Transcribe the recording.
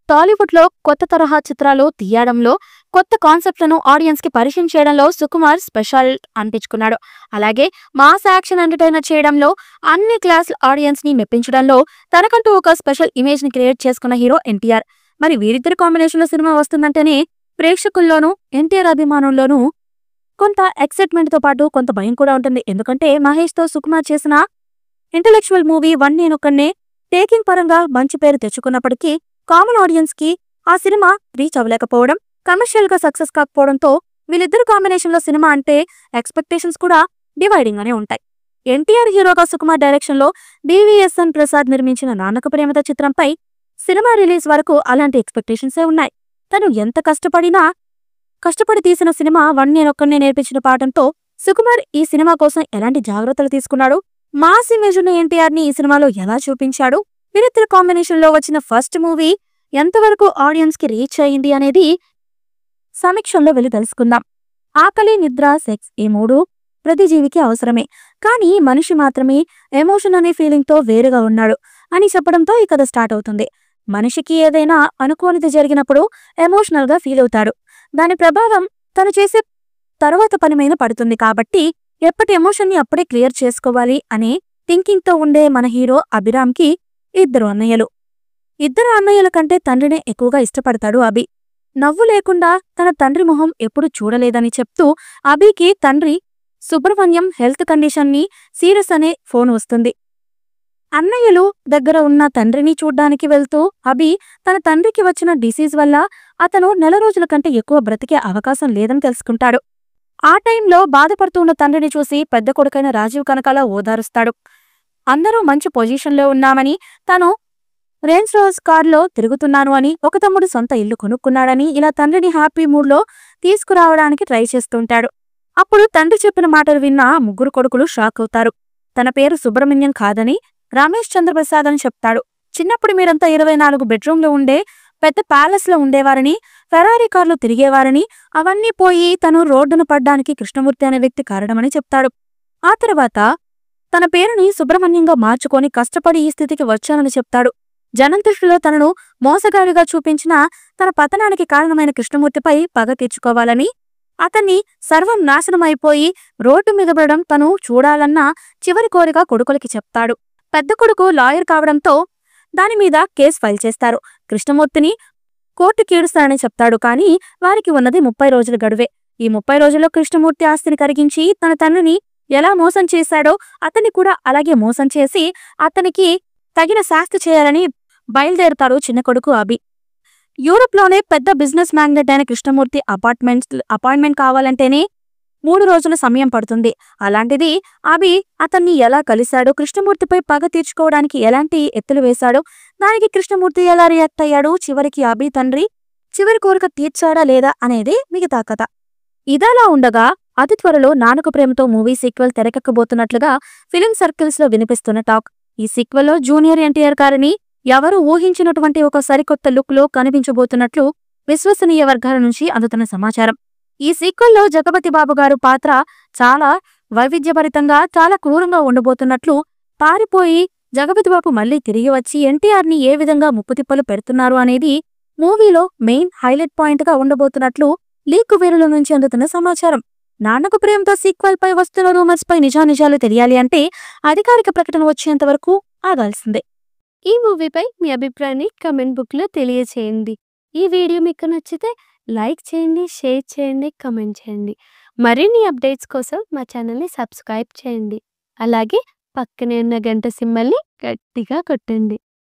టాలీవుడ్‌లో కొత్త తరహా చిత్రాలు తీయడంలో, కొత్త కాన్సెప్ట్‌లను ఆడియన్స్‌కి పరిచయం చేయడంలో సుకుమార్ స్పెషల్ అనిపించుకున్నాడు. అలాగే మాస్ యాక్షన్ ఎంటర్‌టైనర్ చేయడంలో, అన్ని క్లాస్ ఆడియన్స్‌ని మెప్పించడంలో తనకంటూ ఒక స్పెషల్ ఇమేజ్‌ని క్రియేట్ చేసుకున్న హీరో ఎన్టీఆర్. మరి వీరిద్దరి కాంబినేషన్‌లో సినిమా వస్తుందంటేనే ప్రేక్షకుల్లోనూ, ఎన్టీఆర్ అభిమానుల్లోనూ కొంత ఎక్సైట్‌మెంట్‌తో పాటు కొంత భయం కూడా ఉంటుంది. ఎందుకంటే మహేష్‌తో సుకుమార్ చేసిన ఇంటలెక్చువల్ మూవీ 'వన్ నేనొక్కడినే' టేకింగ్ పరంగా మంచి పేరు తెచ్చుకున్నప్పటికీ కామన్ ఆడియన్స్‌కి ఆ సినిమా రీచ్ అవ్వలేకపోవడం, కమర్షియల్‌గా సక్సెస్ కాకపోవడంతో వీళ్ళిద్దరు కాంబినేషన్‌లో సినిమా అంటే ఎక్స్‌పెక్టేషన్స్ కూడా డివైడింగ్‌గానే ఉంటాయి. ఎన్టీఆర్ హీరోగా సుకుమార్ డైరెక్షన్‌లో బీవీఎస్ఎన్ ప్రసాద్ నిర్మించిన 'నాన్నకు ప్రేమతో' చిత్రంపై సినిమా రిలీజ్ వరకు అలాంటి ఎక్స్‌పెక్టేషన్సే ఉన్నాయి. తను ఎంత కష్టపడి తీసిన సినిమా 'వన్ నేనొక్కడినే' నేర్పించిన పాఠంతో సుకుమార్ ఈ సినిమా కోసం ఎలాంటి జాగ్రత్తలు తీసుకున్నాడు, మాస్ ఇమేజ్ ఉన్న ఎన్టీఆర్‌ని ఈ సినిమాలో ఎలా చూపించాడు, వీరిద్దరి కాంబినేషన్‌లో వచ్చిన ఫస్ట్ మూవీ ఎంతవరకు ఆడియన్స్‌కి రీచ్ అయింది అనేది సమీక్షల్లో వెళ్ళి తెలుసుకుందాం. ఆకలి, నిద్ర, సెక్స్ ఈ మూడు ప్రతి జీవికి అవసరమే. కానీ మనిషి మాత్రమే ఎమోషన్ అనే ఫీలింగ్‌తో వేరుగా ఉన్నాడు అని చెప్పడంతో ఈ కథ స్టార్ట్ అవుతుంది. మనిషికి ఏదైనా అనుకోనిది జరిగినప్పుడు ఎమోషనల్‌గా ఫీల్ అవుతాడు. దాని ప్రభావం తను చేసే తరువాత పని మీద పడుతుంది. కాబట్టి ఎప్పటి ఎమోషన్ని అప్పుడే క్లియర్ చేసుకోవాలి అనే థింకింగ్‌తో ఉండే మన హీరో అభిరామ్‌కి ఇద్దరు అన్నయ్యల కంటే తండ్రినే ఎక్కువగా ఇష్టపడతాడు అభి. నవ్వు లేకుండా తన తండ్రి మొహం ఎప్పుడు చూడలేదని చెప్తూ అభికి తండ్రి సుబ్రహ్మణ్యం హెల్త్ కండిషన్ని సీరియస్ అనే ఫోన్ వస్తుంది. అన్నయ్యలు దగ్గర ఉన్న తండ్రిని చూడ్డానికి వెళ్తూ అభి తన తండ్రికి వచ్చిన డిసీజ్ వల్ల అతను నెల రోజుల కంటే ఎక్కువ బ్రతికే అవకాశం లేదని తెలుసుకుంటాడు. ఆ టైంలో బాధపడుతూ ఉన్న తండ్రిని చూసి పెద్ద కొడుకైన రాజీవ్ కనకాల ఓదారుస్తాడు. అందరూ మంచి పొజిషన్లో ఉన్నామని, తను రేంజ్ రోజ్ కార్లో తిరుగుతున్నాను అని, ఒక తమ్ముడు సొంత ఇల్లు కొనుక్కున్నాడని ఇలా తండ్రిని హ్యాపీ మూడ్లో తీసుకురావడానికి ట్రై చేస్తుంటాడు. అప్పుడు తండ్రి చెప్పిన మాటలు విన్న ముగ్గురు కొడుకులు షాక్ అవుతారు. తన పేరు సుబ్రహ్మణ్యం కాదని రమేష్ చంద్రప్రసాద్ అని చెప్తాడు. చిన్నప్పుడు మీరంతా 24 బెడ్రూమ్లో ఉండే పెద్ద ప్యాలెస్లో ఉండేవారని, ఫెరారీ కార్లు తిరిగేవారని, అవన్నీ పోయి తను రోడ్డున పడ్డానికి కృష్ణమూర్తి అనే వ్యక్తి కారణమని చెప్తాడు. ఆ తర్వాత తన పేరుని సుబ్రహ్మణ్యంగా మార్చుకొని కష్టపడి ఈ స్థితికి వచ్చానని చెప్తాడు. జనం దృష్టిలో తనను మోసగాడిగా చూపించిన తన పతనానికి కారణమైన కృష్ణమూర్తిపై పగ తీర్చుకోవాలని, అతన్ని సర్వం నాశనమైపోయి రోడ్డు మీద పడడం తను చూడాలన్న చివరి కోరిక కొడుకులకి చెప్తాడు. పెద్ద కొడుకు లాయర్ కావడంతో దానిమీద కేసు ఫైల్ చేస్తారు. కృష్ణమూర్తిని కోర్టుకి ఈడుస్తానని చెప్తాడు. కానీ వారికి ఉన్నది 30 రోజుల గడువే. ఈ 30 రోజుల్లో కృష్ణమూర్తి ఆస్తిని కరిగించి తన తండ్రిని ఎలా మోసం చేశాడో అతన్ని కూడా అలాగే మోసం చేసి అతనికి తగిన శాస్తి చేయాలని బయలుదేరుతాడు చిన్న కొడుకు అభి. యూరోప్లోనే పెద్ద బిజినెస్ మ్యాగ్నెట్ అయిన కృష్ణమూర్తి అపాయింట్మెంట్ కావాలంటేనే 3 రోజుల సమయం పడుతుంది. అలాంటిది అభి అతన్ని ఎలా కలిశాడో, కృష్ణమూర్తిపై పగ తీర్చుకోవడానికి ఎలాంటి ఎత్తులు వేశాడో, దానికి కృష్ణమూర్తి ఎలా రియాక్ట్ అయ్యాడు, చివరికి అభి తండ్రి చివరి కోరిక తీర్చాడా లేదా అనేది మిగతా కథ. ఇదలా ఉండగా అతి త్వరలో 'Nannaku Prematho' movie sequel తెరకెక్కబోతున్నట్లుగా film సర్కిల్స్లో వినిపిస్తున్న టాక్. ఈ సీక్వెల్లో జూనియర్ ఎన్టీఆర్ గారిని ఎవరు ఊహించినటువంటి ఒక సరికొత్త లుక్లో కనిపించబోతున్నట్లు విశ్వసనీయ వర్గాల నుంచి అందుతున్న సమాచారం. ఈ సీక్వెల్లో జగపతి బాబు గారు పాత్ర చాలా వైవిధ్యభరితంగా, చాలా క్రూరంగా ఉండబోతున్నట్లు, పారిపోయి జగపతి బాబు మళ్లీ తిరిగి వచ్చి ఎన్టీఆర్ని ఏ విధంగా ముప్పుతిప్పలు పెడుతున్నారు అనేది మూవీలో మెయిన్ హైలైట్ పాయింట్గా ఉండబోతున్నట్లు లీక్ వేరుల నుంచి అందుతున్న సమాచారం. 'నాన్నకు ప్రేమతో' సీక్వెల్ పై వస్తున్న రూమర్స్ పై నిజానిజాలు తెలియాలి అంటే అధికారిక ప్రకటన వచ్చేంత వరకు ఆగాల్సిందే. ఈ మూవీపై మీ అభిప్రాయాన్ని కమెంట్ బుక్లో తెలియచేయండి. ఈ వీడియో మీకు నచ్చితే లైక్ చేయండి, షేర్ చేయండి, కమెంట్ చేయండి. మరిన్ని అప్డేట్స్ కోసం మా ఛానల్ని సబ్స్క్రైబ్ చేయండి. అలాగే పక్కనే ఉన్న గంట సింబల్ని గట్టిగా కొట్టండి.